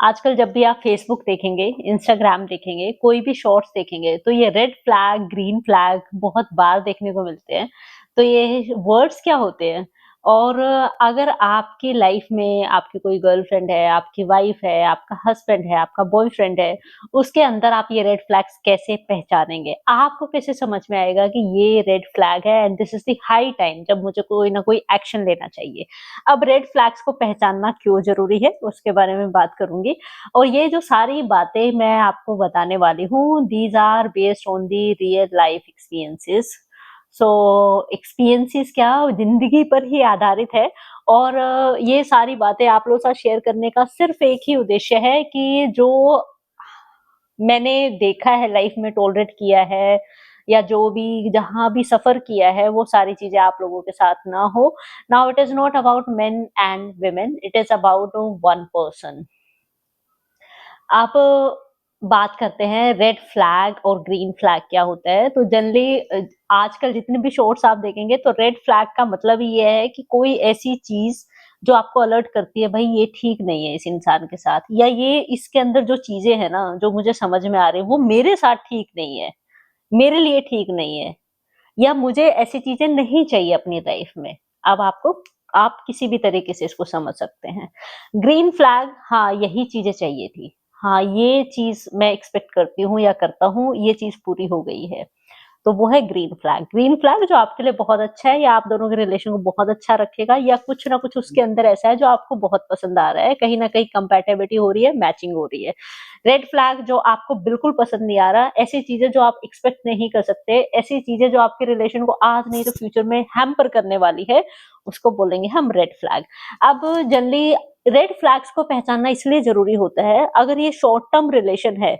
आजकल जब भी आप फेसबुक देखेंगे, इंस्टाग्राम देखेंगे, कोई भी शॉर्ट्स देखेंगे, तो ये रेड फ्लैग, ग्रीन फ्लैग बहुत बार देखने को मिलते हैं। तो ये वर्ड्स क्या होते हैं? और अगर आपकी लाइफ में आपकी कोई गर्लफ्रेंड है, आपकी वाइफ है, आपका हस्बैंड है, आपका बॉयफ्रेंड है, उसके अंदर आप ये रेड फ्लैग्स कैसे पहचानेंगे? आपको कैसे समझ में आएगा कि ये रेड फ्लैग है and this is the high time जब मुझे कोई ना कोई एक्शन लेना चाहिए? अब रेड फ्लैग्स को पहचानना क्यों ज़रूरी है, उसके बारे में बात करूँगी। और ये जो सारी बातें मैं आपको बताने वाली हूँ, these are based on the real life experiences. So experiences क्या ज़िंदगी पर ही आधारित है। और ये सारी बातें आप लोगों के साथ शेयर करने का सिर्फ़ एक ही उद्देश्य है कि जो मैंने देखा है लाइफ में, टॉलरेट किया है, या जो भी जहाँ भी सफ़र किया है, वो सारी चीज़ें आप लोगों के साथ ना हो। Now it is not about main and women, it is about one person. आप बात करते हैं रेड फ्लैग और ग्रीन फ्लैग क्या होता है, तो जनरली आजकल जितने भी शॉर्ट्स आप देखेंगे तो रेड फ्लैग का मतलब ही ये है कि कोई ऐसी चीज़ जो आपको अलर्ट करती है, भई ये ठीक नहीं है इस इंसान के साथ, या ये इसके अंदर जो चीज़ें हैं ना, जो मुझे समझ में आ रही हैं, वो मेरे साथ ठीक नहीं है, मेरे लिए ठीक नहीं है, या मुझे ऐसी चीज़ें नहीं चाहिए अपनी लाइफ में। अब आप किसी भी तरीके से इसको समझ सकते हैं। ग्रीन फ्लैग, हाँ, यही चीज़ें चाहिए थी। हाँ, ये चीज़ मैं एक्सपेक्ट करती हूँ या करता हूँ, ये चीज़ पूरी हो गई है। तो वो है ग्रीन फ्लैग। ग्रीन फ्लैग जो आपके लिए बहुत अच्छा है, या आप दोनों के रिलेशन को बहुत अच्छा रखेगा, या कुछ ना कुछ उसके अंदर ऐसा है जो आपको बहुत पसंद आ रहा है, कहीं न कहीं कंपैटिबिलिटी हो रही है, मैचिंग हो रही है। रेड फ्लैग जो आपको बिल्कुल पसंद नहीं आ रहा, ऐसी चीज़ें जो आप एक्सपेक्ट नहीं कर सकते, ऐसी चीज़ें जो आपके रिलेशन को आज नहीं तो फ्यूचर में हैम्पर करने वाली है, उसको बोलेंगे हम रेड फ्लैग। अब जनरली रेड फ्लैग्स को पहचानना इसलिए ज़रूरी होता है, अगर ये शॉर्ट टर्म रिलेशन है,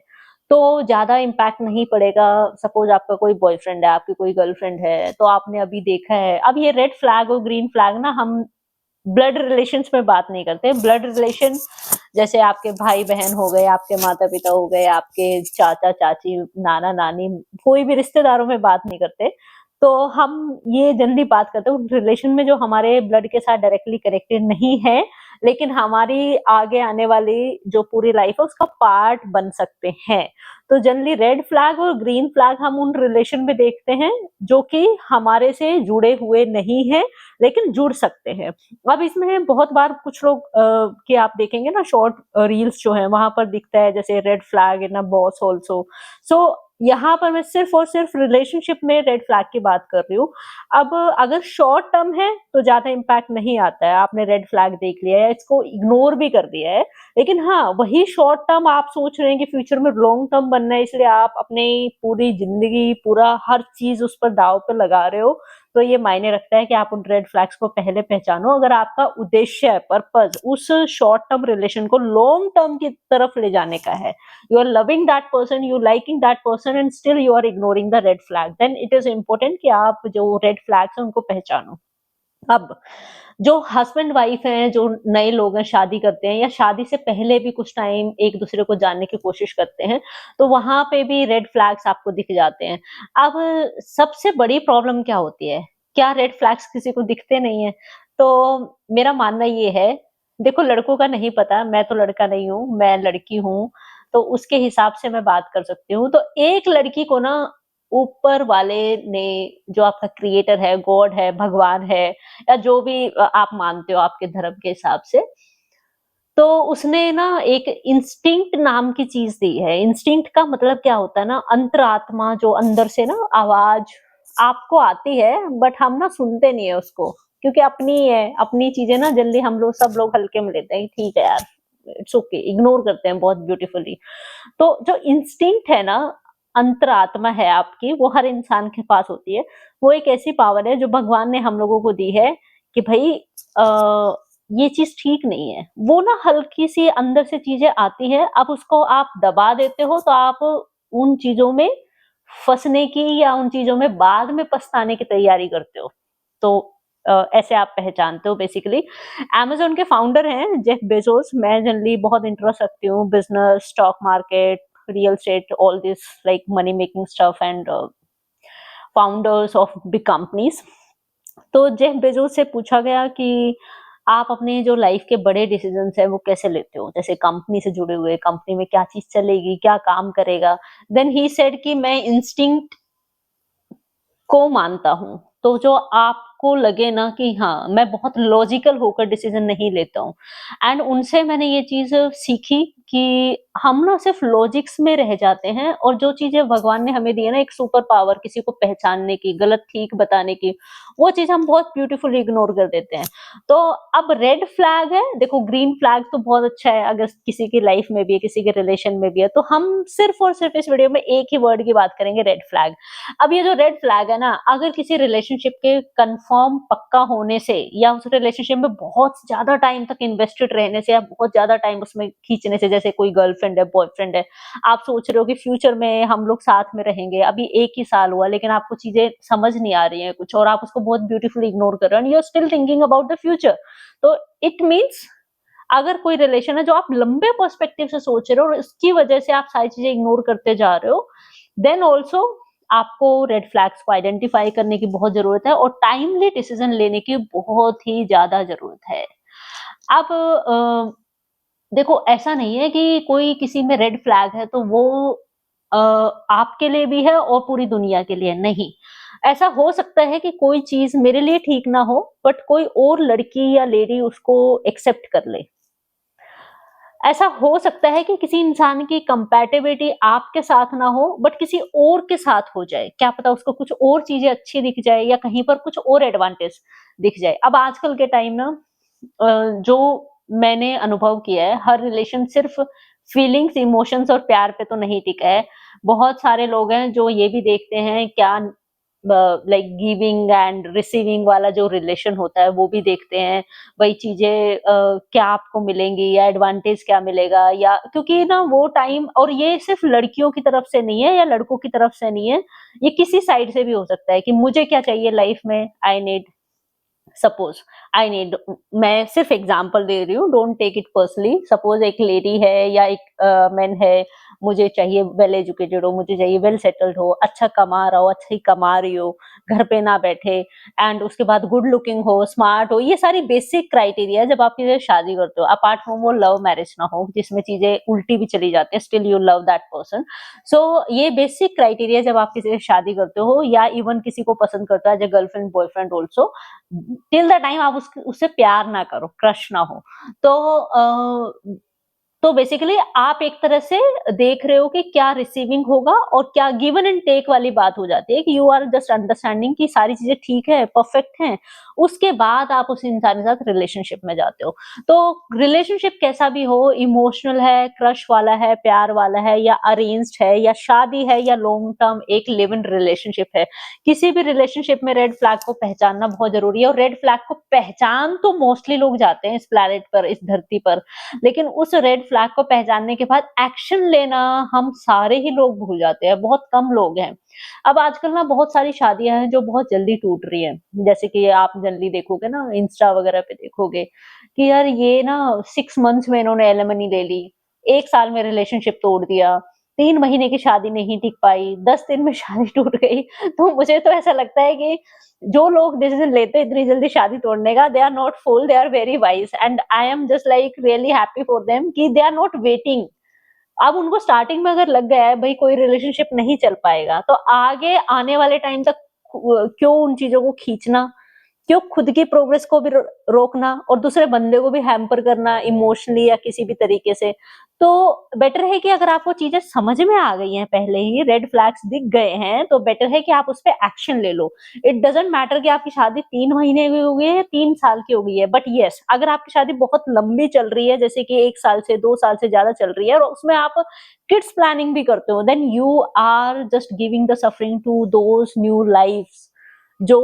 तो ज़्यादा इम्पैक्ट नहीं पड़ेगा। सपोज़ आपका कोई बॉयफ्रेंड है, आपकी कोई गर्लफ्रेंड है, तो आपने अभी देखा है। अब ये रेड फ्लैग और ग्रीन फ्लैग ना, हम ब्लड रिलेशंस में बात नहीं करते। ब्लड रिलेशन जैसे आपके भाई-बहन हो गए, आपके माता-पिता हो गए, आपके चाचा-चाची, नाना-नानी, कोई भी रिश्तेदारों में बात नहीं करते। तो हम ये जनरली बात करते हैं उन रिलेशन में जो हमारे ब्लड के साथ डायरेक्टली कनेक्टेड नहीं है, लेकिन हमारी आगे आने वाली जो पूरी लाइफ है उसका पार्ट बन सकते हैं। तो जनरली रेड फ्लैग और ग्रीन फ्लैग हम उन रिलेशन में देखते हैं जो कि हमारे से जुड़े हुए नहीं हैं, लेकिन जुड़ सकते हैं। अब इसमें बहुत बार कुछ लोग कि आप देखेंगे ना, शॉर्ट रील्स जो हैं वहाँ पर दिखता है जैसे red flag in a boss also. So यहाँ पर मैं सिर्फ़ और सिर्फ़ रिलेशनशिप में रेड फ्लैग की बात कर रही हूँ। अब अगर शॉर्ट टर्म है तो ज़्यादा इम्पैक्ट नहीं आता है, आपने रेड फ्लैग देख लिया है, इसको इग्नोर भी कर दिया है। लेकिन हाँ, वही शॉर्ट टर्म आप सोच रहे हैं कि फ्यूचर में लॉन्ग टर्म बनना है, इसलिए आप अपनी पूरी ज़िंदगी, पूरा हर चीज़ उस पर दाँव पे लगा रहे हो, तो ये मायने रखता है कि आप उन रेड फ्लैग्स को पहले पहचानो। अगर आपका उद्देश्य है, पर्पज़ उस शॉर्ट टर्म रिलेशन को लॉन्ग टर्म की तरफ ले जाने का है, you are loving that person, you liking that person and still you are ignoring the red flag, then it is important कि आप जो रेड फ्लैग्स हैं उनको पहचानो। अब जो हस्बैंड वाइफ हैं, जो नए लोग हैं, शादी करते हैं या शादी से पहले भी कुछ टाइम एक दूसरे को जानने की कोशिश करते हैं, तो वहां पे भी रेड फ्लैग्स आपको दिख जाते हैं। अब सबसे बड़ी प्रॉब्लम क्या होती है, क्या रेड फ्लैग्स किसी को दिखते नहीं है? तो मेरा मानना ये है, देखो लड़कों का नहीं पता, मैं तो लड़का नहीं हूँ, मैं लड़की हूँ, तो उसके हिसाब से मैं बात कर सकती हूँ। तो एक लड़की को ना, ऊपर वाले ने, जो आपका क्रिएटर है, गॉड है, भगवान है, या जो भी आप मानते हो आपके धर्म के हिसाब से, तो उसने ना एक इंस्टिंक्ट नाम की चीज़ दी है। इंस्टिंक्ट का मतलब क्या होता है ना, अंतरात्मा, जो अंदर से ना आवाज़ आपको आती है, बट हम ना सुनते नहीं है उसको, क्योंकि अपनी है, अपनी चीज़ें ना जल्दी हम लोग, सब लोग हल्के में लेते हैं, ठीक है यार, इट्स ओके, इग्नोर करते हैं बहुत ब्यूटीफुली। तो जो इंस्टिंक्ट है ना, अंतरात्मा है आपकी, वो हर इंसान के पास होती है। वो एक ऐसी पावर है जो भगवान ने हम लोगों को दी है कि भई अ, ये चीज़ ठीक नहीं है। वो ना हल्की-सी अंदर से चीज़ें आती हैं, अब उसको आप दबा देते हो तो आप उन चीज़ों में फँसने की, या उन चीज़ों में बाद में पछताने की तैयारी करते हो। तो ऐसे आप पहचानते हो बेसिकली। अमेज़न के फाउंडर हैं जेफ बेज़ोस। मैं जनरली बहुत इंटरेस्ट रखती हूँ business, stock market, real estate, all this like money making stuff and founders of big companies. तो जेफ बेज़ोस से पूछा गया कि आप अपने जो लाइफ के बड़े डिसीजंस हैं वो कैसे लेते हो? जैसे कंपनी से जुड़े हुए, कंपनी में क्या चीज़ चलेगी, क्या काम करेगा? देन ही सेड कि मैं इंस्टिंक्ट को मानता हूँ। तो जो आपको लगे ना कि हाँ, मैं बहुत लॉजिकल होकर डिसीज़न नहीं लेता हूँ। एंड उनसे मैंने ये चीज़ सीखी कि हम ना सिर्फ़ लॉजिक्स में रह जाते हैं और जो चीज़ें भगवान ने हमें दी है ना एक सुपर पावर किसी को पहचानने की, गलत ठीक बताने की, वो चीज़ हम बहुत ब्यूटीफुली इग्नोर कर देते हैं। तो अब रेड फ्लैग है, देखो ग्रीन फ्लैग तो बहुत अच्छा है अगर किसी की लाइफ़ में भी है, किसी के रिलेशन में भी है, तो हम सिर्फ़ और सिर्फ़ इस वीडियो में एक ही वर्ड की बात करेंगे रेड फ्लैग। अब ये जो रेड फ्लैग है ना, अगर किसी रिलेशनशिप के कंफर्म पक्का होने से या उस रिलेशनशिप में बहुत ज़्यादा टाइम तक इन्वेस्टेड रहने से या बहुत ज़्यादा टाइम उसमें खींचने से, जैसे कोई गर्लफ्रेंड है, बॉयफ्रेंड है, आप सोच रहे हो कि फ्यूचर में हम लोग साथ में रहेंगे, अभी 1 ही साल हुआ लेकिन आपको चीज़ें समझ नहीं आ रही हैं कुछ और आप उसको बहुत ब्यूटीफुली इग्नोर कर रहे हो and you are still thinking about the future. तो इट मीन्स अगर कोई रिलेशन है जो आप लंबे पर्सपेक्टिव से सोच रहे हो और इसकी वजह से आप सारी चीज़ें इग्नोर करते जा रहे हो, देन ऑल्सो आपको रेड फ्लैग्स को आइडेंटिफाई करने की बहुत ज़रूरत है और टाइमली डिसीज़न लेने की बहुत ही ज़्यादा ज़रूरत है। अब देखो ऐसा नहीं है कि कोई किसी में रेड फ्लैग है तो वो अ, आपके लिए भी है और पूरी दुनिया के लिए नहीं। ऐसा हो सकता है कि कोई चीज़ मेरे लिए ठीक ना हो बट कोई और लड़की या लेडी उसको एक्सेप्ट कर ले। ऐसा हो सकता है कि किसी इंसान की कंपैटिबिलिटी आपके साथ ना हो बट किसी और के साथ हो जाए। क्या पता उसको कुछ और चीज़ें अच्छी दिख जाए या कहीं पर कुछ और एडवांटेज दिख जाए। अब आजकल के टाइम ना जो मैंने अनुभव किया है, हर रिलेशन सिर्फ़ फीलिंग्स, इमोशंस और प्यार पे तो नहीं टिका है। बहुत सारे लोग हैं जो ये भी देखते हैं क्या लाइक गिविंग एंड रिसीविंग वाला जो रिलेशन होता है वो भी देखते हैं। वही चीज़ें क्या आपको मिलेंगी या एडवांटेज क्या मिलेगा या क्योंकि ना वो टाइम और ये सिर्फ़ लड़कियों की तरफ से नहीं है या लड़कों की तरफ से नहीं है, ये किसी साइड से भी हो सकता है कि मुझे क्या चाहिए लाइफ़ में I need suppose I need मैं सिर्फ एग्जांपल दे रही हूँ don't take it personally suppose एक लेडी है या एक मैन है मुझे चाहिए वेल एजुकेटेड हो मुझे चाहिए वेल सेटल्ड हो अच्छा कमा रहा हो अच्छा ही कमा रही हो घर पे ना बैठे एंड उसके बाद गुड लुकिंग हो स्मार्ट हो ये सारी बेसिक क्राइटेरिया जब आप किसी से शादी करते हो अपार्ट फ्रॉम वो लव मैरिज ना हो जिसमें चीजें उल्टी भी चली जाती है still you love that person so ये बेसिक क्राइटेरिया जब आप किसी से शादी करते हो या इवन किसी को पसंद करते हो as a girlfriend boyfriend also till the time आप उससे प्यार ना करो, क्रश ना हो। तो तो बेसिकली आप एक तरह से देख रहे हो कि क्या रिसीविंग होगा और क्या गिवन एंड टेक वाली बात हो जाती है कि यू आर जस्ट अंडरस्टैंडिंग कि सारी चीजें ठीक है, परफेक्ट हैं। उसके बाद आप उस इंसान के साथ रिलेशनशिप में जाते हो। तो रिलेशनशिप कैसा भी हो, इमोशनल है, क्रश वाला है, प्यार वाला है या अरेंज्ड है या शादी है या लॉन्ग टर्म एक लिव इन रिलेशनशिप है। किसी भी रिलेशनशिप में रेड फ्लैग को पहचानना बहुत जरूरी है और रेड फ्लैग को पहचान तो मोस्टली लोग जाते हैं इस प्लेनेट पर, इस धरती पर। लेकिन उस रेड फ्लैग को पहचानने के बाद एक्शन लेना हम सारे ही लोग भूल जाते हैं, बहुत कम लोग हैं। अब आजकल ना बहुत सारी शादियां हैं जो बहुत जल्दी टूट रही हैं। जैसे कि आप जल्दी देखोगे ना इंस्टा वगैरह पे देखोगे कि यार ये ना 6 मंथ्स में इन्होंने एलिमनी ले ली, 1 साल में रिलेशनशिप तोड़ दिया, 3 महीने की शादी नहीं टिक पाई, 10 दिन में शादी टूट गई। तो मुझे तो ऐसा लगता है कि जो लोग डिसीजन लेते हैं इतनी जल्दी शादी तोड़ने का they are not fool they are very wise and I am just like really happy for them कि दे आर नॉट वेटिंग अब उनको स्टार्टिंग में अगर लग गया है भाई कोई रिलेशनशिप नहीं चल पाएगा तो आगे आने वाले टाइम तक क्यों उन चीजों को खींचना क्यों खुद की प्रोग्रेस को भी रोकना और दूसरे बंदे को भी हैम्पर करना इमोशनली या किसी भी तरीके से तो बेटर है कि अगर आपको चीजें समझ में आ गई हैं पहले ही रेड फ्लैग्स दिख गए हैं तो बेटर है कि आप उस पर एक्शन ले लो इट डजेंट मैटर कि आपकी शादी 3 महीने की हो गई है या 3 साल की हो गई है बट यस अगर आपकी शादी बहुत लंबी चल रही है जैसे कि 1 साल से 2 साल से ज्यादा चल रही है और उसमें आप किड्स प्लानिंग भी करते हो then you are just giving the suffering to those new life जो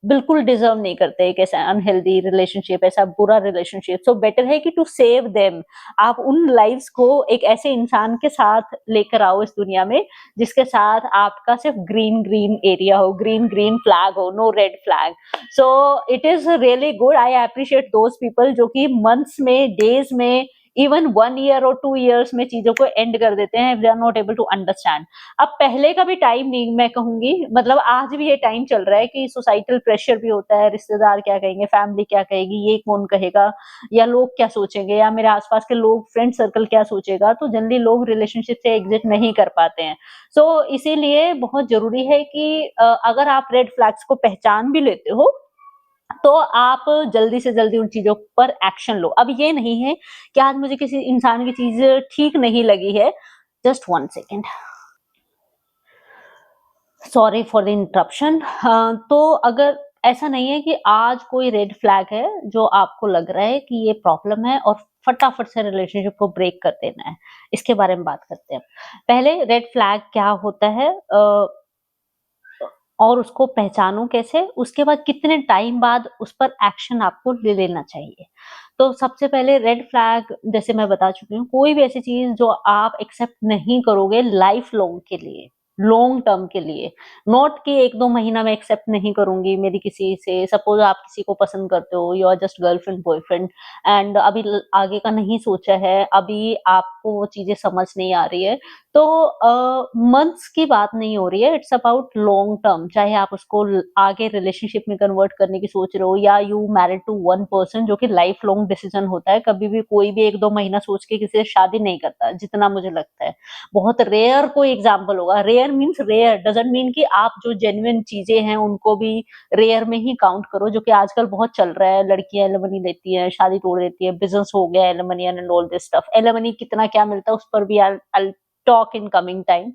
बिल्कुल डिजर्व नहीं करते एक ऐसा अनहेल्दी रिलेशनशिप ऐसा बुरा रिलेशनशिप सो बेटर है कि टू सेव देम आप उन लाइफ्स को एक ऐसे इंसान के साथ लेकर आओ इस दुनिया में जिसके साथ आपका सिर्फ ग्रीन ग्रीन एरिया हो ग्रीन ग्रीन फ्लैग हो no red flag so it is really good I appreciate those people जो कि मंथ्स में डेज में इवन 1 ईयर और 2 इयर्स में चीज़ों को एंड कर देते हैं, if they are not able to understand. अब पहले का भी टाइम नहीं मैं कहूँगी, मतलब आज भी ये टाइम चल रहा है कि सोसाइटल प्रेशर भी होता है, रिश्तेदार क्या कहेंगे, फैमिली क्या कहेगी, ये कौन कहेगा, या लोग क्या सोचेंगे, या मेरे आस-पास के लोग, फ्रेंड सर्कल क्या सोचेगा, तो जनरली लोग रिलेशनशिप से एग्ज़िट नहीं कर पाते हैं। सो इसीलिए बहुत ज़रूरी है कि अगर आप रेड फ्लैग्स को पहचान भी लेते हो, तो आप जल्दी से जल्दी उन चीज़ों पर एक्शन लो। अब ये नहीं है कि आज मुझे किसी इंसान की चीज़ ठीक नहीं लगी है, just 1 second, sorry for the interruption. तो अगर ऐसा नहीं है कि आज कोई रेड फ्लैग है जो आपको लग रहा है कि ये प्रॉब्लम है और फटाफट से रिलेशनशिप को ब्रेक कर देना है। इसके बारे में बात करते हैं। पहले रेड फ्लैग क्या होता है, और उसको पहचानो कैसे, उसके बाद कितने टाइम बाद उस पर एक्शन आपको ले लेना चाहिए। तो सबसे पहले रेड फ्लैग जैसे मैं बता चुकी हूँ, कोई भी ऐसी चीज़ जो आप एक्सेप्ट नहीं करोगे लाइफ लॉन्ग के लिए, लॉन्ग टर्म के लिए, नॉट कि 1-2 महीना मैं एक्सेप्ट नहीं करूँगी मेरी किसी से। सपोज़ आप किसी को पसंद करते हो, you are just girlfriend, boyfriend, and अभी ल आगे का नहीं सोचा है, अभी आपको वो चीज़ें समझ नहीं आ रही है, तो मंथ्स की बात नहीं हो रही है, इट्स अबाउट लॉन्ग टर्म। चाहे आप उसको आगे रिलेशनशिप में कन्वर्ट करने की सोच रहे हो, या you married to one person, जो कि लाइफ लॉन्ग डिसीजन होता है। कभी भी कोई भी 1-2 महीना सोच के किसी से शादी नहीं करता, जितना मुझे लगता है। बहुत रेयर कोई एग्जाम्पल होगा, rare means rare doesn't mean कि आप जो जेन्युइन चीजें हैं उनको भी रेयर में ही काउंट करो, जो कि आजकल बहुत चल रहा है। लड़कियां एलिमनी लेती हैं, शादी तोड़ देती है, बिजनेस हो गया alimony and all this stuff. Alimony कितना क्या मिलता है उस पर भी I'll talk in coming time.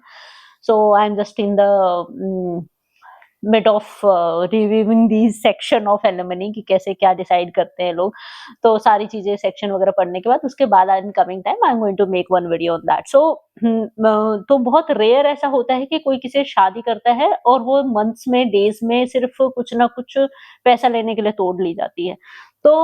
So I'm just in the mid of reviewing these section of alimony कि कैसे क्या डिसाइड करते हैं लोग। तो सारी चीजें सेक्शन वगैरह पढ़ने के बाद उसके बाद in coming time I am going to make one video on that. So तो बहुत रेयर ऐसा होता है कि कोई किसी से शादी करता है और वो मंथ्स में, डेज में सिर्फ कुछ ना कुछ पैसा लेने के लिए तोड़ ली जाती है। तो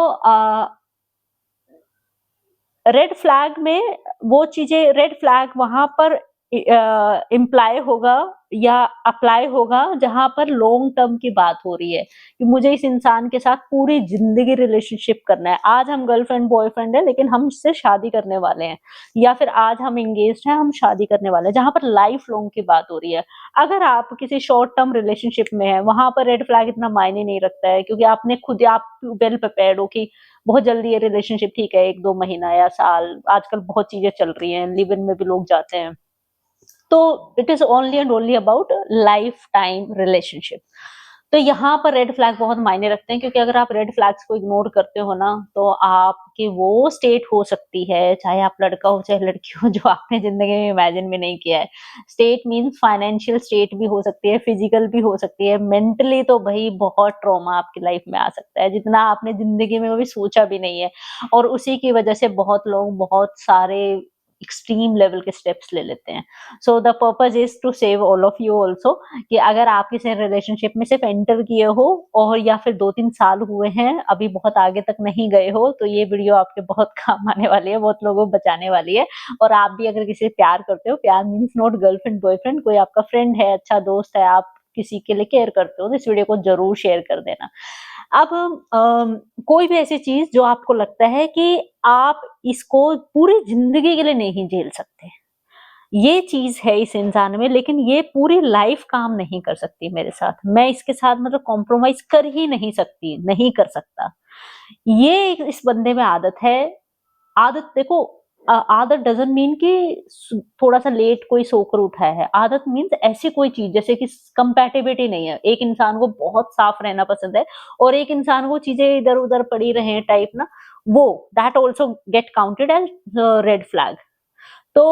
रेड फ्लैग में वो चीज़ें, रेड फ्लैग वहाँ पर इम्प्लाई होगा या अप्लाई होगा जहाँ पर लॉन्ग टर्म की बात हो रही है, कि मुझे इस इंसान के साथ पूरी ज़िंदगी रिलेशनशिप करना है। आज हम गर्लफ्रेंड बॉयफ्रेंड है, लेकिन हम इससे शादी करने वाले हैं, या फिर आज हम एंगेज्ड हैं, हम शादी करने वाले हैं, जहाँ पर लाइफ लॉन्ग की बात हो रही है। अगर आप किसी शॉर्ट टर्म रिलेशनशिप में हैं, वहाँ पर रेड फ्लैग इतना मायने नहीं रखता है, क्योंकि आपने खुद आप वेल प्रिपेयर्ड हो कि बहुत जल्दी ये रिलेशनशिप ठीक है, 1-2 महीना या साल, आजकल बहुत चीज़ें चल रही हैं, लिव इन में भी लोग जाते हैं। तो it is only and only about life time relationship. तो यहाँ पर रेड फ्लैग बहुत मायने रखते हैं, क्योंकि अगर आप रेड फ्लैग्स को इग्नोर करते हो ना, तो आपकी वो स्टेट हो सकती है, चाहे आप लड़का हो चाहे लड़की हो, जो आपने ज़िंदगी में इमेजिन भी नहीं किया है। स्टेट मीन्स फाइनेंशियल स्टेट भी हो सकती है, फिजिकल भी हो सकती है, मेंटली तो भई बहुत ट्रॉमा आपकी लाइफ में आ सकता है, जितना आपने ज़िंदगी में कभी सोचा भी नहीं है। और उसी की वजह से बहुत लोग बहुत सारे एक्सट्रीम लेवल के स्टेप्स ले लेते हैं। So the purpose is to save all of you also, कि अगर आप किसी रिलेशनशिप में सिर्फ एंटर किए हो और या फिर 2-3 साल हुए हैं, अभी बहुत आगे तक नहीं गए हो, तो ये वीडियो आपके बहुत काम आने वाली है, बहुत लोगों को बचाने वाली है। और आप भी अगर किसी से प्यार करते हो, प्यार मीन्स नॉट गर्लफ्रेंड बॉयफ्रेंड, कोई आपका फ्रेंड है, अच्छा दोस्त है, आप किसी के लिए केयर करते हो, तो इस वीडियो को जरूर शेयर कर देना। अब कोई भी ऐसी चीज जो आपको लगता है कि आप इसको पूरी जिंदगी के लिए नहीं झेल सकते, ये चीज है इस इंसान में, लेकिन ये पूरी लाइफ काम नहीं कर सकती मेरे साथ, मैं इसके साथ मतलब कॉम्प्रोमाइज कर ही नहीं सकती, नहीं कर सकता, ये इस बंदे में आदत है। आदत देखो, आदत डजंट मीन कि थोड़ा सा लेट कोई सोकर उठा है। आदत मीन्स ऐसी कोई चीज जैसे कि कंपैटिबिलिटी नहीं है, एक इंसान को बहुत साफ रहना पसंद है और एक इंसान को चीजें इधर उधर पड़ी रहे टाइप ना, वो that also get counted as red flag. तो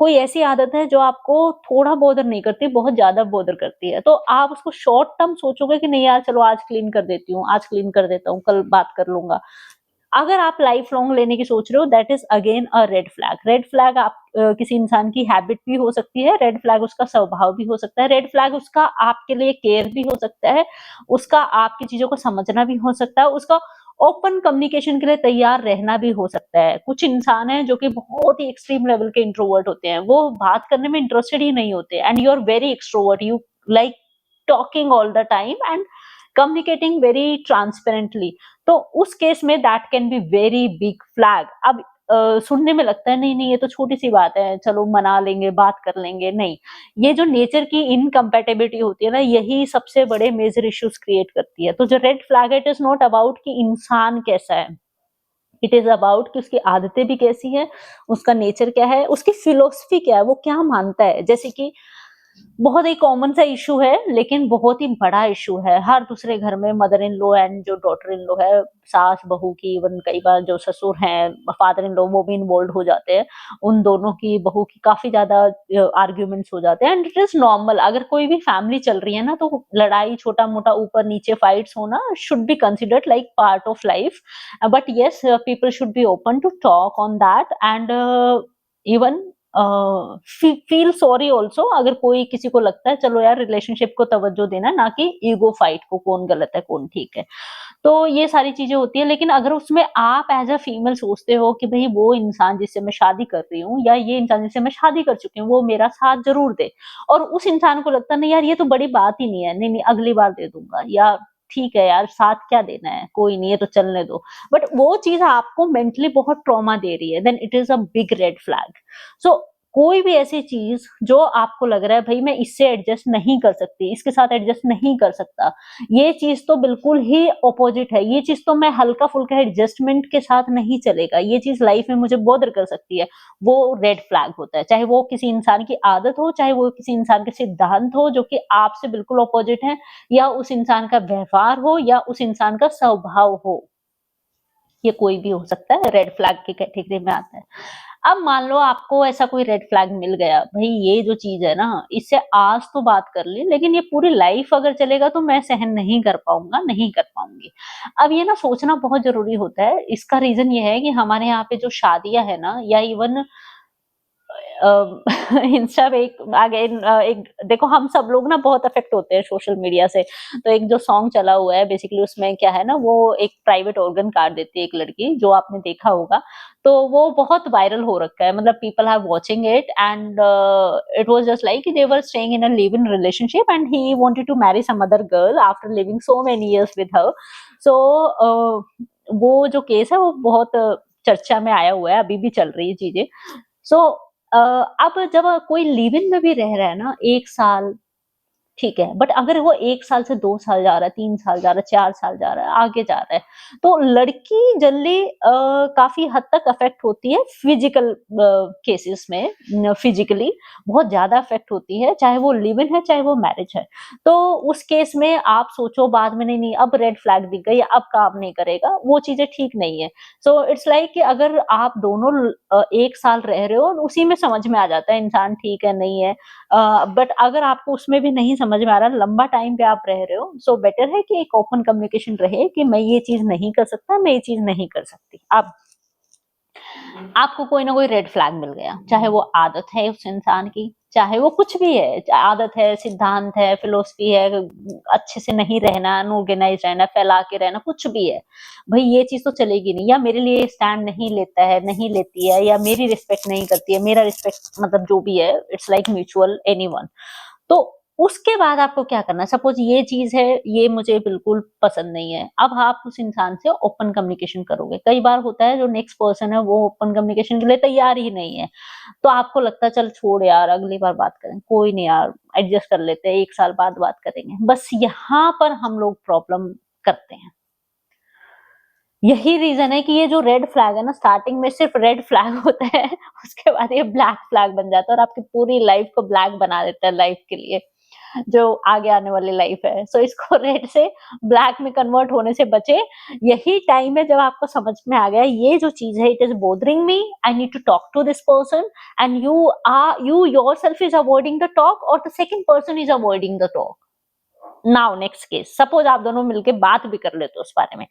कोई ऐसी आदत है जो आपको थोड़ा बॉदर नहीं करती, बहुत ज्यादा बॉदर करती है, तो आप उसको शॉर्ट टर्म सोचोगे कि नहीं यार चलो आज क्लीन कर देती हूँ, आज क्लीन कर देता हूँ, कल बात कर लूंगा। अगर आप लाइफ लॉन्ग लेने की सोच रहे हो, that is again a red flag. Red flag आप किसी इंसान की हैबिट भी हो सकती है, रेड फ्लैग उसका स्वभाव भी हो सकता है, रेड फ्लैग उसका आपके लिए केयर भी हो सकता है, उसका आपकी चीजों को समझना भी हो सकता है, उसका ओपन कम्युनिकेशन के लिए तैयार रहना भी हो सकता है। कुछ इंसान है जो कि बहुत ही एक्सट्रीम लेवल के इंट्रोवर्ट होते हैं, वो बात करने में इंटरेस्टेड ही नहीं होते, and you are very extrovert, you like talking all the time and communicating very transparently, तो उस केस में that can be very big flag. अब सुनने में लगता है नहीं नहीं ये तो छोटी सी बात है, चलो मना लेंगे, बात कर लेंगे, नहीं। ये जो नेचर की इनकम्पैटिबिलिटी होती है ना, यही सबसे बड़े मेजर इश्यूज क्रिएट करती है। तो जो रेड फ्लैग है, इट इज नॉट अबाउट कि इंसान कैसा है, इट इज अबाउट कि उसकी आदतें भी कैसी है, उसका नेचर क्या है, उसकी फिलोसफी क्या है, वो क्या मानता है। जैसे कि बहुत ही कॉमन सा इशू है, लेकिन बहुत ही बड़ा इशू है। हर दूसरे घर में मदर इन लॉ एंड जो डॉटर इन लॉ है, सास बहू की, इवन कई बार जो ससुर हैं, फादर इन लॉ, वो भी इन्वॉल्व हो जाते हैं। उन दोनों की, बहू की काफी ज्यादा आर्ग्यूमेंट्स हो जाते हैं, एंड इट इज नॉर्मल। अगर कोई भी फैमिली चल रही है ना, तो लड़ाई, छोटा मोटा ऊपर नीचे फाइट्स होना should be considered like part of life. But yes, people should be open to talk on that, and even feel sorry also, अगर कोई किसी को लगता है चलो यार रिलेशनशिप को तवज्जो देना, ना कि ईगो फाइट को, कौन गलत है कौन ठीक है। तो ये सारी चीजें होती है। लेकिन अगर उसमें आप एज अ फीमेल सोचते हो कि भाई वो इंसान जिससे मैं शादी कर रही हूँ, या ये इंसान जिससे मैं शादी कर चुकी हूँ, वो मेरा साथ जरूर दे, और उस इंसान को लगता नहीं यार ये तो बड़ी बात ही नहीं है, नहीं नहीं अगली बार दे दूंगा, या ठीक है यार साथ क्या देना है, कोई नहीं, ये तो चलने दो, बट वो चीज आपको मेंटली बहुत ट्रॉमा दे रही है, then it is a big red flag. So कोई भी ऐसी चीज जो आपको लग रहा है भाई मैं इससे एडजस्ट नहीं कर सकती, इसके साथ एडजस्ट नहीं कर सकता, ये चीज तो बिल्कुल ही ऑपोजिट है, ये चीज तो मैं हल्का फुल्का एडजस्टमेंट के साथ नहीं चलेगा, ये चीज लाइफ में मुझे बॉदर कर सकती है, वो रेड फ्लैग होता है। चाहे वो किसी इंसान की आदत हो, चाहे वो किसी इंसान के सिद्धांत हो जो कि आपसे बिल्कुल ऑपोजिट है, या उस इंसान का व्यवहार हो, या उस इंसान का स्वभाव हो, ये कोई भी हो सकता है, रेड फ्लैग की कैटेगरी में आता है। अब मान लो आपको ऐसा कोई रेड फ्लैग मिल गया, भाई ये जो चीज है ना, इससे आज तो बात कर ली, लेकिन ये पूरी लाइफ अगर चलेगा तो मैं सहन नहीं कर पाऊंगा, नहीं कर पाऊंगी। अब ये ना सोचना बहुत जरूरी होता है। इसका रीजन ये है कि हमारे यहाँ पे जो शादियां है ना, या इवन इंस्टा पे एक अगेन एक देखो, हम सब लोग ना बहुत अफेक्ट होते हैं सोशल मीडिया से। तो एक जो सॉन्ग चला हुआ है बेसिकली, उसमें क्या है ना, वो एक प्राइवेट ऑर्गन काट देती है एक लड़की, जो आपने देखा होगा। तो वो बहुत वायरल हो रखा है, मतलब people are watching it, and it was just like they were staying in a live in relationship, and he wanted to marry some other girl after living so many years with her. So वो जो case है वो बहुत चर्चा में आया हुआ है, अभी भी चल रही है चीजें। सो अब जब कोई लिव इन में भी रह रहा है ना 1 साल, ठीक है, बट अगर वो 1 साल से 2 साल जा रहा है, 3 साल जा रहा है, 4 साल जा रहा है, आगे जा रहा है, तो लड़की जनरली काफ़ी हद तक अफ़ेक्ट होती है फिज़िकल केसेस में, फिज़िकली बहुत ज़्यादा अफ़ेक्ट होती है, चाहे वो लिव इन है, चाहे वो मैरिज है। तो उस केस में आप सोचो बाद में, नहीं अब रेड फ्लैग दिख गई, अब काम नहीं करेगा, वो चीज़ें ठीक नहीं है। सो इट्स लाइक कि अगर आप दोनों 1 साल रह रहे हो, और उसी में समझ में आ जाता है इंसान ठीक है, नहीं है। बट अगर आपको उसमें भी नहीं समझ में आ रहा, लंबा टाइम पे आप रह रहे हो, सो बेटर है कि एक ओपन कम्युनिकेशन रहे कि मैं ये चीज नहीं कर सकता, मैं ये चीज नहीं कर सकती। अब आपको कोई ना कोई रेड फ्लैग मिल गया, चाहे वो आदत है उस इंसान की, चाहे वो कुछ भी है, आदत है, सिद्धांत है, फिलोसफी है, अच्छे से नहीं रहना, अनऑर्गेनाइज रहना, फैला के रहना, कुछ भी है, भाई ये चीज तो चलेगी नहीं, या मेरे लिए स्टैंड नहीं लेता है, नहीं लेती है, या मेरी रिस्पेक्ट नहीं करती है, मेरा रिस्पेक्ट मतलब जो भी है, इट्स लाइक म्यूचुअल एनीवन। तो उसके बाद आपको क्या करना है, सपोज ये चीज है, ये मुझे बिल्कुल पसंद नहीं है, अब आप उस इंसान से ओपन कम्युनिकेशन करोगे। कई बार होता है जो नेक्स्ट पर्सन है वो ओपन कम्युनिकेशन के लिए तैयार ही नहीं है, तो आपको लगता है चल छोड़ यार अगली बार बात करें, कोई नहीं यार एडजस्ट कर लेते हैं, 1 साल बाद बात करेंगे। बस यहाँ पर हम लोग प्रॉब्लम करते हैं। यही रीजन है कि ये जो रेड फ्लैग है ना, स्टार्टिंग में सिर्फ रेड फ्लैग होता है, उसके बाद ये ब्लैक फ्लैग बन जाता है, और आपकी पूरी लाइफ को ब्लैक बना देता है, लाइफ के लिए जो आगे आने वाली लाइफ है। सो इसको रेड से ब्लैक में कन्वर्ट होने से बचे। यही टाइम है जब आपको समझ में आ गया ये जो चीज है, it is bothering me, I need to talk to this person, and you yourself is avoiding the talk, और the second person is avoiding the talk. Now next case, suppose आप दोनों मिलके बात भी कर लेते हो उस बारे में,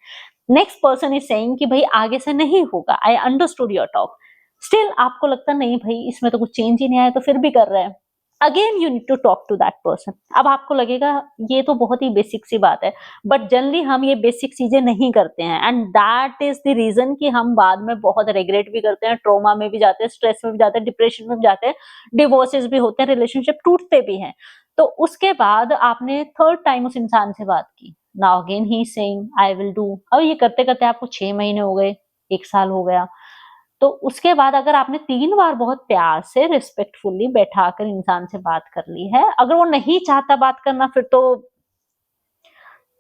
नेक्स्ट पर्सन इज सेइंग कि भाई आगे से नहीं होगा, I understood your talk, still आपको लगता नहीं भाई इसमें तो कुछ चेंज ही नहीं आया, तो फिर भी कर रहे हैं, again you need to talk to that person. अब आपको लगेगा ये तो बहुत ही बेसिक सी बात है, बट जनरली हम ये बेसिक चीजें नहीं करते हैं, and that is the reason कि हम बाद में बहुत रिग्रेट भी करते हैं, ट्रॉमा में भी जाते हैं, स्ट्रेस में भी जाते हैं, डिप्रेशन में भी जाते हैं, डिवोर्सेस भी होते हैं, रिलेशनशिप टूटते भी हैं। तो उसके बाद आपने थर्ड टाइम उस इंसान से बात की, now again he is saying I will do. अब ये करते करते आपको 6 महीने हो गए, 1 साल हो गया, तो उसके बाद अगर आपने 3 बार बहुत प्यार से रिस्पेक्टफुली बैठाकर इंसान से बात कर ली है, अगर वो नहीं चाहता बात करना फिर तो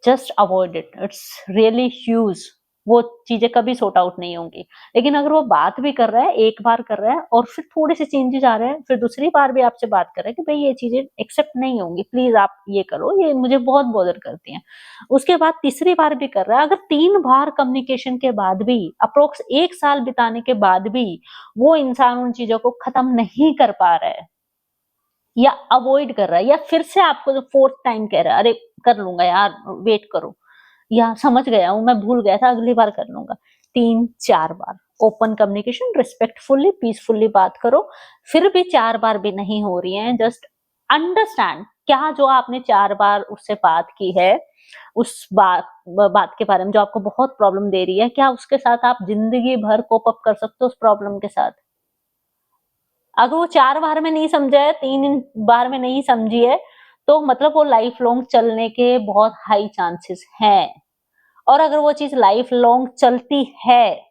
just avoid it, it's really huge, वो चीजें कभी सॉर्ट आउट नहीं होंगी। लेकिन अगर वो बात भी कर रहा है, एक बार कर रहा है और फिर थोड़े से चेंजेस आ रहे हैं, फिर दूसरी बार भी आपसे बात कर रहा है कि भाई ये चीजें एक्सेप्ट नहीं होंगी, प्लीज आप ये करो, ये मुझे बहुत बॉदर करती हैं। उसके बाद तीसरी बार भी कर रहा है, अगर 3 बार कम्युनिकेशन के बाद भी, अप्रोक्स 1 साल बिताने के बाद भी वो इंसान उन चीजों को खत्म नहीं कर पा रहा है या अवॉइड कर रहा है, या फिर से आपको जो फोर्थ टाइम कह रहा है अरे कर लूंगा यार, वेट करो, या समझ गया हूँ, मैं भूल गया था, अगली बार कर लूंगा, 3-4 बार ओपन कम्युनिकेशन, रिस्पेक्टफुल्ली पीसफुल्ली बात करो। फिर भी 4 बार भी नहीं हो रही है, जस्ट अंडरस्टैंड क्या जो आपने 4 बार उससे बात की है, उस बात के बारे में जो आपको बहुत प्रॉब्लम दे रही है, क्या उसके साथ आप जिंदगी भर कोप अप कर सकते हो उस प्रॉब्लम के साथ? अगर वो 4 बार में नहीं समझा है, 3 बार में नहीं समझी है, तो मतलब वो लाइफ लॉन्ग चलने के बहुत हाई चांसेस हैं। और अगर वो चीज लाइफ लॉन्ग चलती है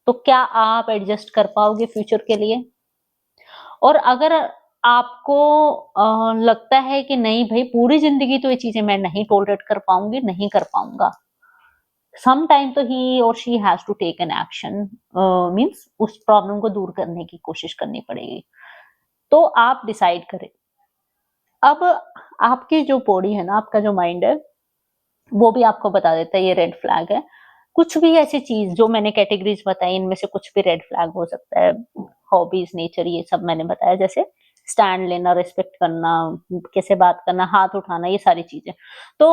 तो क्या आप एडजस्ट कर पाओगे फ्यूचर के लिए? और अगर आपको लगता है कि नहीं भाई पूरी जिंदगी तो ये चीजें मैं नहीं टॉलरेट कर पाऊंगी, नहीं कर पाऊंगा, सम टाइम तो ही और she has to take an action, means उस प्रॉब्लम को दूर करने की कोशिश करनी पड़ेगी। तो आप डिसाइड करें। अब आपकी जो बॉडी है ना, आपका जो माइंड है, वो भी आपको बता देता है ये रेड फ्लैग है। कुछ भी ऐसी चीज जो मैंने कैटेगरीज बताई, इनमें से कुछ भी रेड फ्लैग हो सकता है। हॉबीज, नेचर, ये सब मैंने बताया, जैसे स्टैंड लेना, रिस्पेक्ट करना, कैसे बात करना, हाथ उठाना, ये सारी चीजें। तो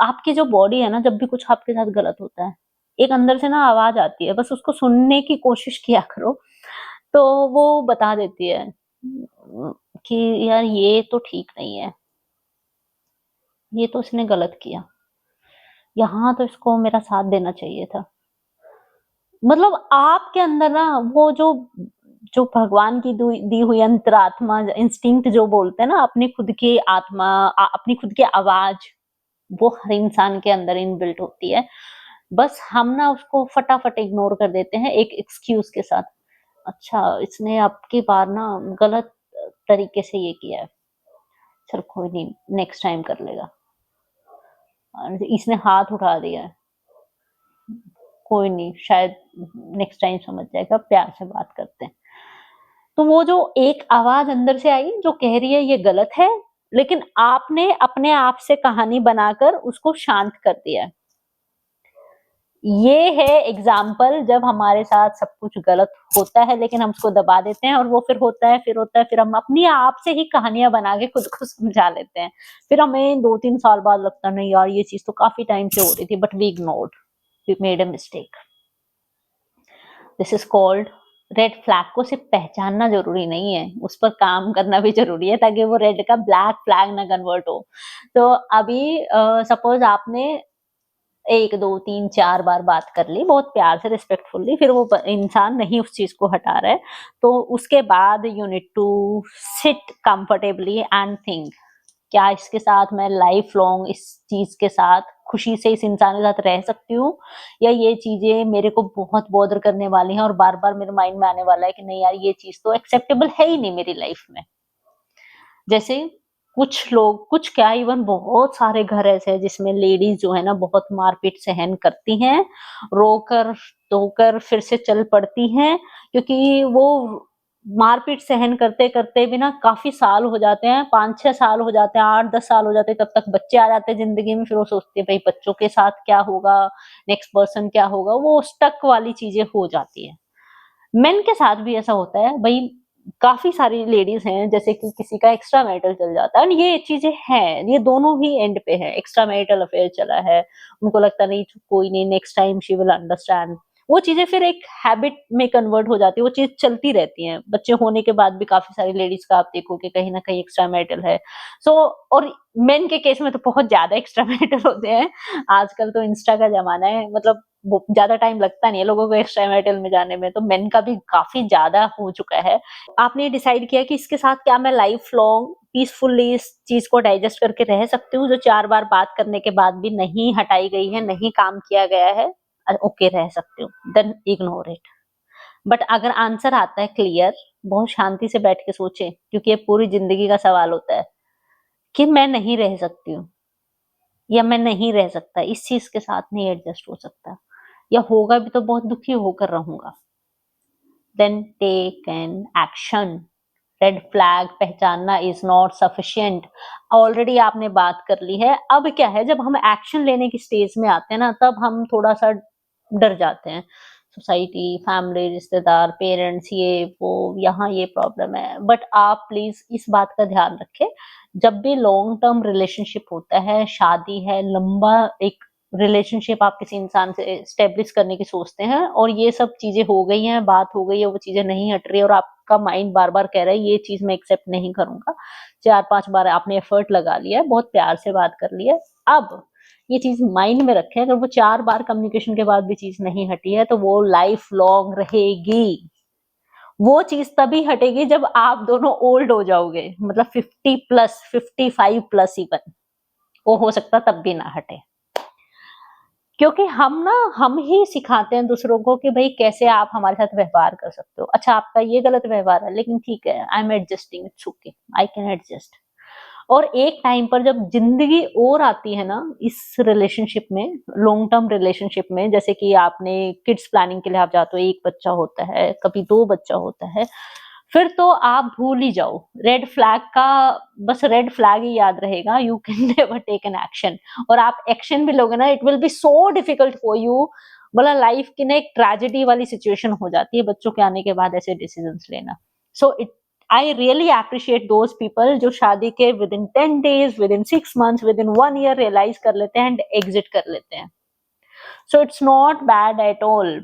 आपकी जो बॉडी है ना, जब भी कुछ आपके साथ गलत होता है, एक अंदर से ना आवाज आती है, बस उसको सुनने की कोशिश किया करो, तो वो बता देती है कि यार ये तो ठीक नहीं है, ये तो इसने गलत किया, यहाँ तो इसको मेरा साथ देना चाहिए था। मतलब आपके अंदर ना वो जो जो भगवान की दी हुई अंतरात्मा, इंस्टिंक्ट जो बोलते हैं ना, अपनी खुद की आत्मा, अपनी खुद की आवाज, वो हर इंसान के अंदर इनबिल्ट होती है। बस हम ना उसको फटाफट इग्नोर कर देते हैं एक एक्सक्यूज के साथ। अच्छा, इसने अब की बार ना गलत तरीके से ये किया है, चल कोई नहीं, नेक्स्ट टाइम कर लेगा। इसने हाथ उठा दिया है, कोई नहीं, शायद नेक्स्ट टाइम समझ जाएगा, प्यार से बात करते हैं। तो वो जो एक आवाज अंदर से आई जो कह रही है ये गलत है, लेकिन आपने अपने आप से कहानी बनाकर उसको शांत कर दिया है। ये है एग्जाम्पल, जब हमारे साथ सब कुछ गलत होता है लेकिन हम उसको दबा देते हैं, और वो फिर होता है, फिर होता है, फिर हम अपनी आप से ही कहानियां बना के खुद को समझा लेते हैं। फिर हमें 2-3 साल बाद लगता नहीं यार ये चीज तो काफी टाइम से हो रही थी, but we ignored, we made a mistake. This is called red flag. को सिर्फ पहचानना जरूरी नहीं है, उस पर काम करना भी जरूरी है, ताकि वो रेड का ब्लैक फ्लैग ना कन्वर्ट हो। तो अभी सपोज आपने 1-2-3-4 बार बात कर ली बहुत प्यार से, रिस्पेक्टफुल्ली, फिर वो इंसान नहीं उस चीज को हटा रहा है, तो उसके बाद you need to sit comfortably and think, क्या इसके साथ मैं लाइफ लॉन्ग इस चीज के साथ खुशी से इस इंसान के साथ रह सकती हूँ, या ये चीजें मेरे को बहुत बॉदर करने वाली हैं और बार बार मेरे माइंड में आने वाला है कि नहीं यार ये चीज तो एक्सेप्टेबल है ही नहीं मेरी लाइफ में। जैसे कुछ लोग, कुछ क्या, इवन बहुत सारे घर ऐसे हैं जिसमें लेडीज जो है ना बहुत मारपीट सहन करती हैं, रोकर धोकर फिर से चल पड़ती हैं, क्योंकि वो मारपीट सहन करते करते भी ना काफी साल हो जाते हैं, 5-6 साल हो जाते हैं, 8-10 साल हो जाते हैं, तब तक बच्चे आ जाते हैं जिंदगी में। फिर वो सोचते हैं भाई बच्चों के साथ क्या होगा, नेक्स्ट पर्सन क्या होगा, वो स्टक वाली चीजें हो जाती है। मेन के साथ भी ऐसा होता है भाई, काफी सारी लेडीज हैं जैसे कि किसी का एक्स्ट्रा मैरिटल चल जाता है, और ये चीजें हैं, ये दोनों ही एंड पे है, एक्स्ट्रा मैरिटल अफेयर चला है, उनको लगता नहीं कोई नहीं, next time she will understand, वो चीजें फिर एक हैबिट में कन्वर्ट हो जाती है, वो चीज चलती रहती है। बच्चे होने के बाद भी काफी सारी लेडीज का आप देखो कि कहीं ना कहीं एक्स्ट्रा मैरिटल है। सो और मेन के केस में तो बहुत ज्यादा एक्स्ट्रा मैरिटल होते हैं। आजकल तो इंस्टा का जमाना है, मतलब वो ज्यादा टाइम लगता नहीं है लोगों को एक्स्ट्रा मैरिटल में जाने में, तो मेन का भी काफी ज्यादा हो चुका है। आपने डिसाइड किया कि इसके साथ क्या मैं लाइफ लॉन्ग पीसफुली इस चीज को डाइजेस्ट करके रह सकती हूँ, जो 4 बार बात करने के बाद भी नहीं हटाई गई है, नहीं काम किया गया है। ओके रह सकती हूँ, देन इग्नोर इट। बट अगर आंसर आता है क्लियर, बहुत शांति से बैठ के सोचें, क्योंकि ये पूरी जिंदगी का सवाल होता है कि मैं नहीं रह सकती हूँ या मैं नहीं रह सकता, इस चीज के साथ नहीं एडजस्ट हो सकता, या होगा भी तो बहुत दुखी होकर रहूंगा, then take an action. Red flag पहचानना इज नॉट सफिशिएंट। ऑलरेडी आपने बात कर ली है। अब क्या है, जब हम एक्शन लेने की स्टेज में आते हैं ना, तब हम थोड़ा सा डर जाते हैं। सोसाइटी, फैमिली, रिश्तेदार, पेरेंट्स, ये वो, यहाँ ये प्रॉब्लम है। बट आप प्लीज इस बात का ध्यान रखें, जब भी लॉन्ग टर्म रिलेशनशिप होता है, शादी है, लंबा एक रिलेशनशिप आप किसी इंसान से एस्टेब्लिश करने की सोचते हैं, और ये सब चीजें हो गई हैं, बात हो गई है, वो चीजें नहीं हट रही है, और आपका माइंड बार बार कह रहा है ये चीज मैं एक्सेप्ट नहीं करूंगा। 4-5 बार आपने एफर्ट लगा लिया है, बहुत प्यार से बात कर लिया है, अब ये चीज माइंड में रखें, अगर वो 4 बार कम्युनिकेशन के बाद भी चीज नहीं हटी है, तो वो लाइफ लॉन्ग रहेगी। वो चीज तभी हटेगी जब आप दोनों ओल्ड हो जाओगे, मतलब 50+, 55+ इवन, वो हो सकता तब भी ना हटे। क्योंकि हम ही सिखाते हैं दूसरों को कि भाई कैसे आप हमारे साथ व्यवहार कर सकते हो। अच्छा, आपका ये गलत व्यवहार है, लेकिन ठीक है, I am adjusting, it's okay, I can adjust. और एक टाइम पर जब जिंदगी और आती है ना इस रिलेशनशिप में, लॉन्ग टर्म रिलेशनशिप में, जैसे कि आपने किड्स प्लानिंग के लिए आप जाते हो, एक बच्चा होता है, कभी 2 बच्चा होता है, फिर तो आप भूल ही जाओ रेड फ्लैग का। बस रेड फ्लैग ही याद रहेगा, you can never take an action. और आप एक्शन भी लोगे ना, it will be so difficult for you. बोला लाइफ की ना एक ट्रेजेडी वाली सिचुएशन हो जाती है बच्चों के आने के बाद ऐसे डिसीजंस लेना। So it, I really appreciate those people जो शादी के within 10 days, within 6 months, within 1 year realise कर लेते हैं एंड एग्जिट कर लेते हैं। So it's not bad at all.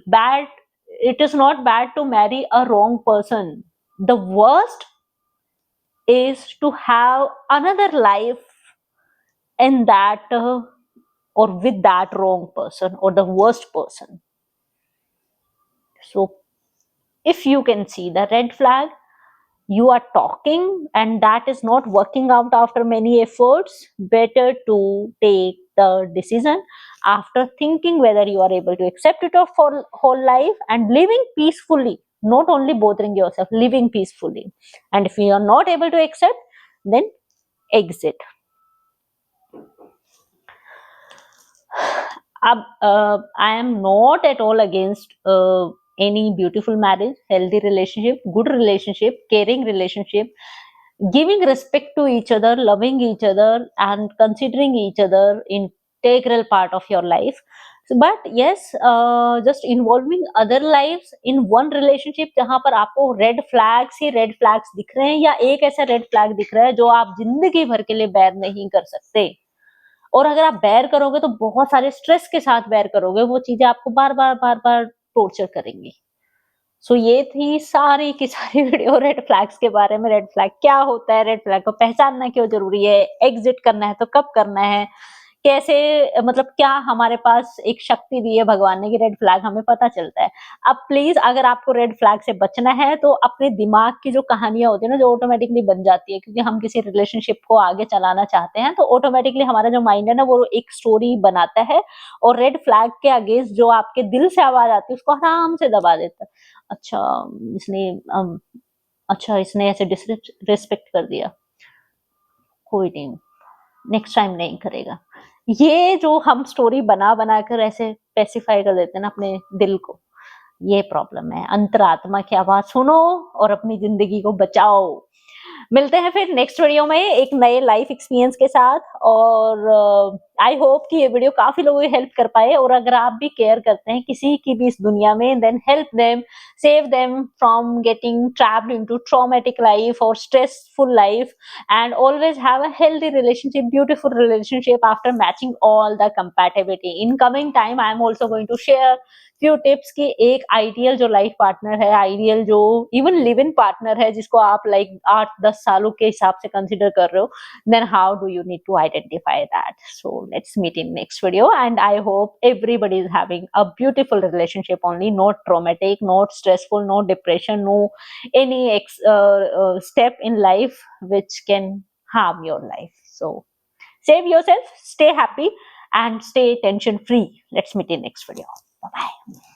It is not bad to marry a wrong person. The worst is to have another life in that or with that wrong person or the worst person. So if you can see the red flag, you are talking and that is not working out after many efforts, better to take the decision after thinking whether you are able to accept it for whole life and living peacefully, not only bothering yourself, living peacefully. And if you are not able to accept, then exit. I am not at all against any beautiful marriage, healthy relationship, good relationship, caring relationship, giving respect to each other, loving each other, and considering each other integral part of your life. So, but yes, just involving other lives in one relationship जहां पर आपको red flags ही red flags दिख रहे हैं, या एक ऐसा red flag दिख रहा है जो आप जिंदगी भर के लिए बेयर नहीं कर सकते, और अगर आप बेयर करोगे तो बहुत सारे स्ट्रेस के साथ बेयर करोगे, वो चीजें आपको बार बार टॉर्चर करेंगी। सो ये थी सारी की सारी वीडियो रेड फ्लैग्स के बारे में। रेड फ्लैग क्या होता है, रेड फ्लैग को पहचानना क्यों जरूरी है, एग्जिट करना है तो कब करना है, कैसे, मतलब क्या हमारे पास एक शक्ति दी है भगवान ने कि रेड फ्लैग हमें पता चलता है। अब प्लीज अगर आपको रेड फ्लैग से बचना है तो अपने दिमाग की जो कहानियां होती है ना, जो ऑटोमेटिकली बन जाती है, क्योंकि हम किसी रिलेशनशिप को आगे चलाना चाहते हैं तो ऑटोमेटिकली हमारा जो माइंड है ना वो एक स्टोरी बनाता है, और रेड फ्लैग के अगेंस्ट जो आपके दिल से आवाज आती है उसको आराम से दबा देता है। अच्छा, इसने अच्छा इसने ऐसे डिसरिस्पेक्ट कर दिया, कोई नहीं, नेक्स्ट टाइम नहीं करेगा। ये जो हम स्टोरी बना बना कर ऐसे पेसिफाई कर देते हैं ना अपने दिल को, ये प्रॉब्लम है। अंतरात्मा की आवाज सुनो और अपनी जिंदगी को बचाओ। मिलते हैं फिर नेक्स्ट वीडियो में एक नए लाइफ एक्सपीरियंस के साथ, और आई होप कि ये वीडियो काफी लोगों की हेल्प कर पाए। और अगर आप भी केयर करते हैं किसी की भी इस दुनिया में, then help them, save them from getting trapped into traumatic life और stressful life, and always have a healthy relationship, beautiful relationship after matching all the compatibility. In coming time I am also going to share few tips कि एक ideal जो life partner है, ideal जो even live in partner है, जिसको आप like 8-10 सालों के हिसाब से कंसिडर कर रहे हो, then how do you need to identify that. So let's meet in next video, and I hope everybody is having a beautiful relationship only, not traumatic, not stressful, no depression, no any step in life which can harm your life. So save yourself, stay happy, and stay tension free. Let's meet in next video. Bye.